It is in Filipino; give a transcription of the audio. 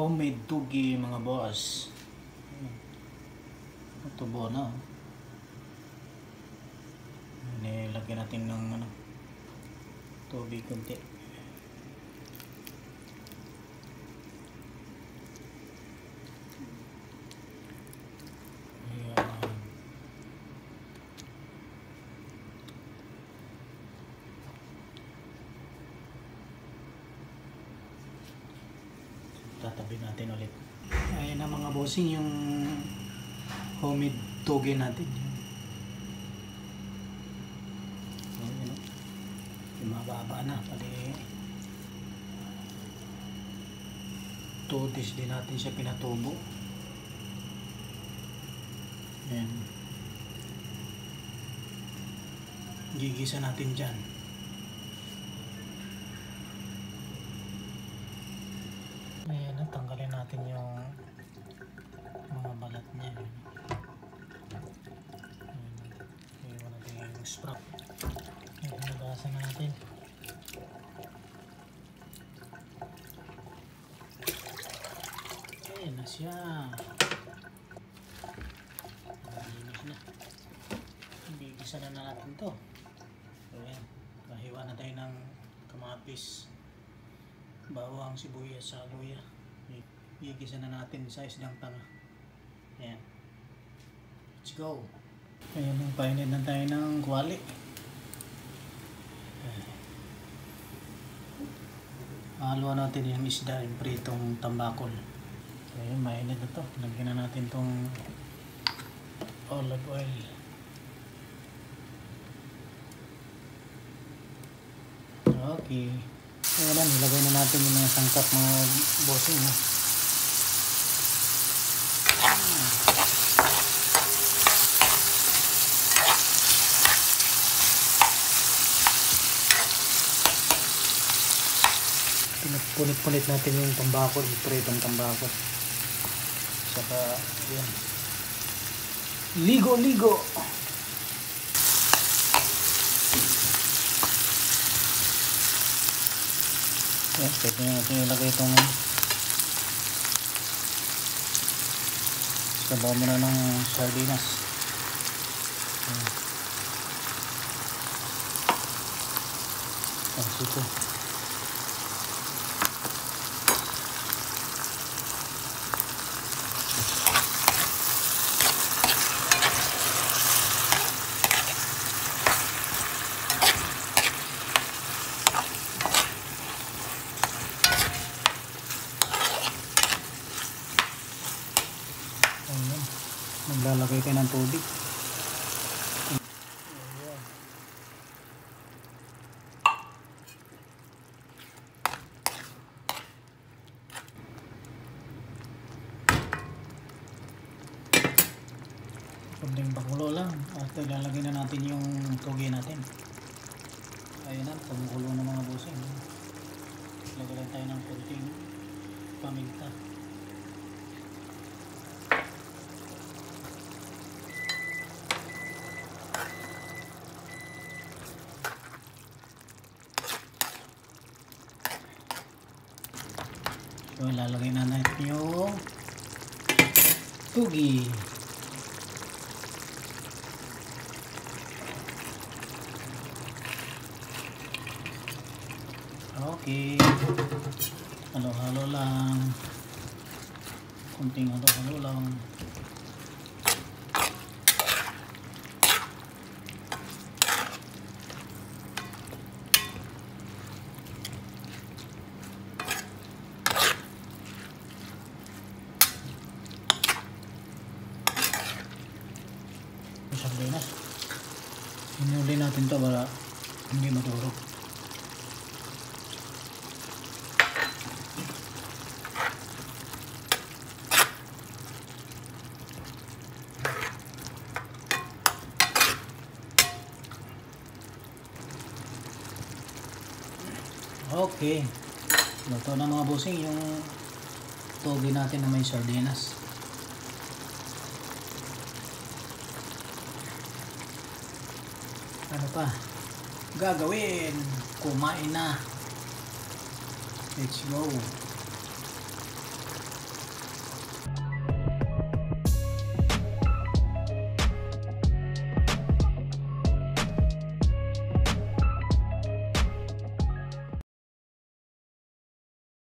Homemade tugi mga boss. Tubo na. Nilagyan natin ng tubig konti. Tatabi natin ulit. Ayan na mga bossing yung homemade toge natin. Ayan, mababa na. Pali 2 days din natin siya pinatubo. Ayan. Gigisa natin dyan. Ayan, tanggalin natin yung mga balat niya. Iwan natin yung sprout. Hinugasan natin. Ayan na siya. Malinis na. Bigisa na natin to. Ayan. Kahiwa na tayo ng kamatis, bawang, sibuyas, saluya. Igisa na natin sa isdang tanga. Ayan. Let's go. Ayan, painit na tayo ng kuwali. Haluan natin yung isda, yung pritong tambakol. Ayan, mainit na to. Lagyan na natin tong olive oil. Okay. Ayan lang, nilagay na natin yung mga sangkap mga bossing. Punit-punit natin yung tambakol, yung pritong tambakol. Saka, yan. Ligo-ligo! Yan, pwede natin ilagay itong sabaw mo na ng sardinas. Yan. Tapos ito. Maglalagay kayo ng tubig. Kunting pakulo lang at ilalagay na natin yung toge natin. Ayun na, pamukulo ng mga busing. Lagay lang tayo ng kunting paminta. So, ilalagay na natin yung tugi. Okay. Halo-halo lang. Kunting halo-halo lang. Sardinas. Hinuli natin to para hindi madurog. Okay. Luto na mga busing yung toge natin na may sardinas. Ano pa gagawin? Kumain na. Let's go.